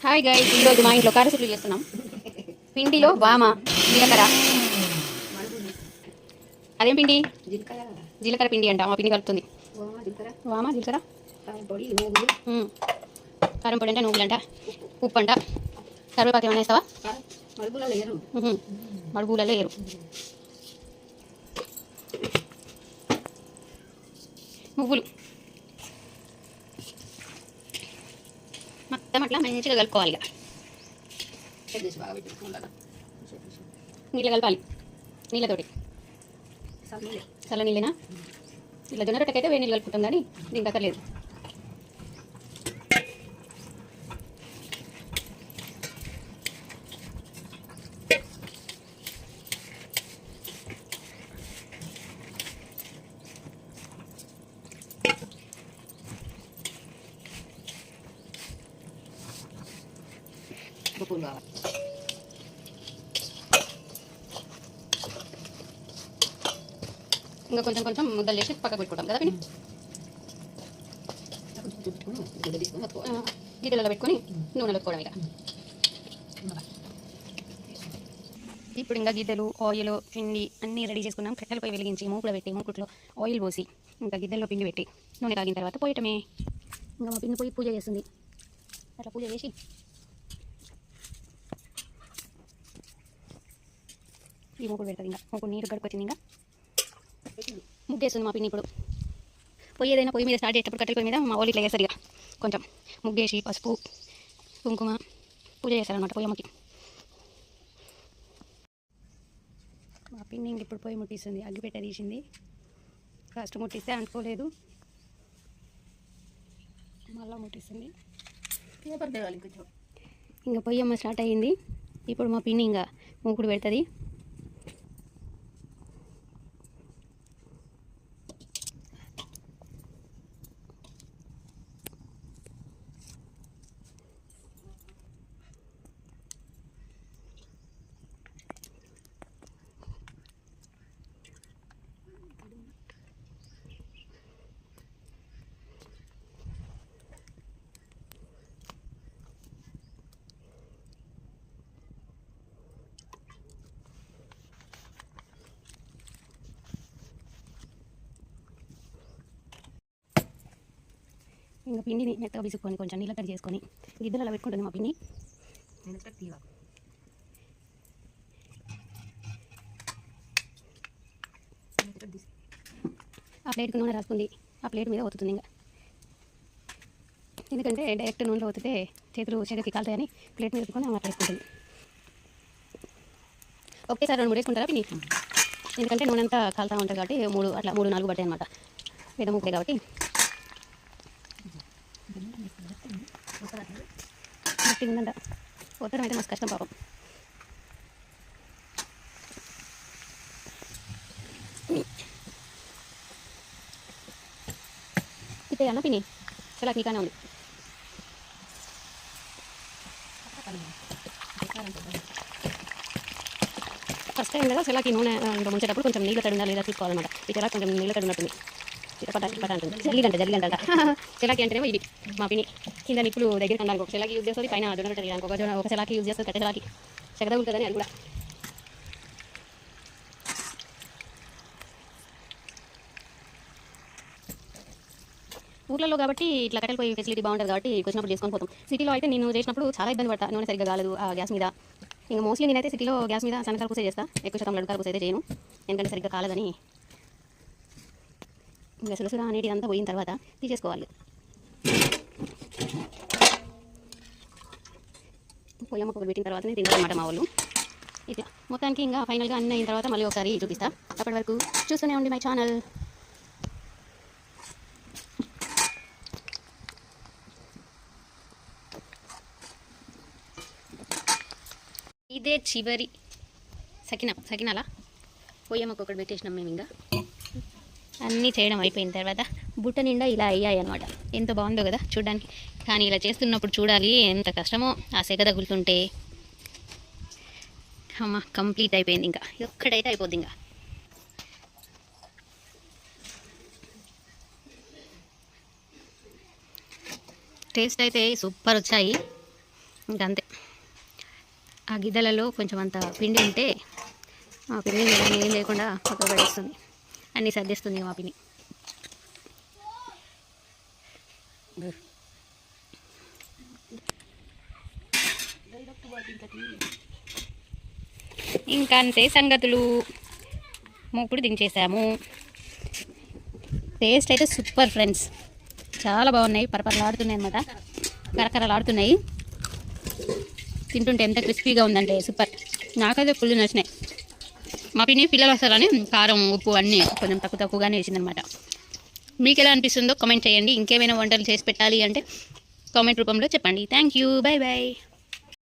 Hi guys, ఈరోజు మా ఇంట్లో కారసులు చేస్తున్నాం. పిండిలో వామ, జీలకర్ర. అదేం పిండి? జీలకర్ర పిండి అంట. మా పిండి కలుపుతుంది. వామ, జీలకర్ర, కారం పొడి అంటే నువ్వులంట, ఉప్పు అంట, కరివేపాకు ఏమైనా వేస్తావా? మడుగులలో ఏరు. నువ్వులు మొత్తం అట్లా మంచిగా కలుపుకోవాలి. నీళ్ళు కలపాలి. నీళ్ళతోటి చల్ల నీళ్ళేనా? ఇలా జొన్న రొట్టెకైతే వేడి నీళ్ళు కలుపుకుంటాం, కానీ దీనికి అక్కర్లేదు. పూలు కావాలి. ఇంకా కొంచెం కొంచెం ముద్దలు చేసి పక్కకు పెట్టుకుంటాం కదా. గిన్నెలలో పెట్టుకొని నూనెలో పెట్టుకోవడం. ఇప్పుడు ఇంకా గిద్దెలు, ఆయిల్, పిండి అన్నీ రెడీ చేసుకున్నాం. కట్టెలపై వెలిగించి మూకులో పెట్టి మూకుట్లో ఆయిల్ పోసి ఇంకా గిద్దెల్లో పిండి పెట్టి నూనె కాగిన తర్వాత పోయటమే. ఇంకా మా పిండి పోయి పూజ చేస్తుంది. అట్లా పూజ చేసి ఈ మూకుడు పెడుతుంది. ఇంకా మూకుడు నీరు గడుకొచ్చింది. ఇంకా ముగ్గేస్తుంది మా పిండి. ఇప్పుడు పొయ్యి ఏదైనా పొయ్యి మీద స్టార్ట్ చేసేటప్పుడు కట్టెల పొయ్యి మీద మా వాళ్ళు ఇట్లా చేస్తారు. ఇక కొంచెం ముగ్గేసి పసుపు కుంకుమ పూజ చేస్తారనమాట పొయ్యమ్మకి. మా పిండి ఇంక ఇప్పుడు పొయ్యి ముట్టిస్తుంది. అగ్గిపెట్ట తీసింది. ఫస్ట్ ముట్టిస్తే అంటుకోలేదు, మళ్ళీ ముట్టిస్తుంది. ఇంకా పొయ్యమ్మ స్టార్ట్ అయ్యింది. ఇప్పుడు మా పిండి ఇంకా మూకుడు పెడుతుంది. ఇంకా పిండిని మెత్తగా పిసుకొని కొంచెం నీళ్ళ కట్ చేసుకొని గిద్దెలు అలా పెట్టుకుంటుంది మా పిండి. ఆ ప్లేట్కి నూనె రాసుకుంది. ఆ ప్లేట్ మీద ఒత్తుతుంది. ఇంకా ఎందుకంటే డైరెక్ట్ నూనెలో ఒత్తితే చేతులు చేతికి కాలుతాయని ప్లేట్ మీద పెట్టుకొని అట్లా వేసుకుంటుంది. ఒకేసారి 2-3 వేసుకుంటారా పిండి? ఎందుకంటే నూనె అంతా కాలుతూ ఉంటుంది కాబట్టి 3-4 పట్టాయి అనమాట. పెద్ద ముక్కలే కాబట్టి ఉందంట. ఒత్తడం అయితే మస్తు కష్టం పాపం. ఇదే అన్న పిని చాలా నీకానే ఉంది. ఫస్ట్ టైం కదా సెలాకి నూనె ముంచేటప్పుడు కొంచెం నీళ్ళ తడి ఉండాలి లేదా చూసుకోవాలన్నమాట. ఈ సెలాకి కొంచెం నీళ్ళ తడి ఉన్నట్టుంది. పట అంటుంది. జల్లిగంట సెలాకి అంటేనేమో ఇది మా పిని. కింద నిప్పులు దగ్గరికి అనడానికి ఒక సెలాకి యూజ్ చేస్తుంది, పైన జొన్న రొట్టె తీయడానికి ఒక సెలాకి యూజ్ చేస్తుంది. కట్టె సెలాకి చెగద ఉంటుందని అది కూడా. ఊర్లలో కాబట్టి ఇట్లా కట్టెలు పోయి ఫెసిలిటీ బాగుంటుంది కాబట్టి వచ్చినప్పుడు చేసుకొని పోతాం. సిటీలో అయితే నేను చేసినప్పుడు చాలా ఇబ్బంది పడతా. నూనె సరిగ్గా కాలేదు ఆ గ్యాస్ మీద. ఇంకా మోస్ట్లీ నేనైతే సిటీలో గ్యాస్ మీద సన్న కలుపుసే చేస్తాను. ఎక్కువ శాతం లడ్డు కలుపుసే అయితే చేయను, ఎందుకంటే సరిగ్గా కాలేదని. ఇంకా సులసుగా నీటి అంతా పోయిన తర్వాత తీసేసుకోవాలి. పొయ్యమ్మ పొగలు పెట్టిన తర్వాతనే తింటారన్నమాట మా వాళ్ళు. ఇట్లా మొత్తానికి ఇంకా ఫైనల్గా అన్నీ అయిన తర్వాత మళ్ళీ ఒకసారి చూపిస్తా. అప్పటి వరకు చూస్తూనే ఉండి మై ఛానల్. ఇదే చివరి సకినాలా పొయ్యమ్మకు ఒకటి పెట్టేసినాం మేము. ఇంకా అన్నీ చేయడం అయిపోయిన తర్వాత బుట్ట నిండా ఇలా అయ్యాయి అనమాట. ఎంత బాగుందో కదా చూడడానికి. కానీ ఇలా చేస్తున్నప్పుడు చూడాలి ఎంత కష్టమో. ఆ సెగ తగులుతుంటే అమ్మ కంప్లీట్ అయిపోయింది. ఇంకా ఒక్కడైతే అయిపోద్ది. ఇంకా టేస్ట్ అయితే సూపర్ వచ్చాయి. ఇంకా అంతే. ఆ గిద్దలలో కొంచెం అంత పిండి ఉంటే మా పిన్ని ఏం లేకుండా పక్కన పడేస్తుంది, అన్నీ సర్దిస్తుంది మా పిన్ని. ఇంకా అంతే సంగతులు. మూకుడు దించేసాము. టేస్ట్ అయితే సూపర్ ఫ్రెండ్స్, చాలా బాగున్నాయి. పరపరలాడుతున్నాయి అనమాట, కరకరలాడుతున్నాయి. తింటుంటే ఎంత క్రిస్పీగా ఉందంటే సూపర్. నాకైతే ఫుల్ నచ్చినాయి. మా పిల్లలు వస్తారని కారం ఉప్పు అన్నీ కొంచెం తక్కువగానే వేసిందనమాట. మీకు ఎలా అనిపిస్తుందో కామెంట్ చేయండి. ఇంకేమైనా వంటలు చేసి పెట్టాలి అంటే కామెంట్ రూపంలో చెప్పండి. Thank you, bye bye.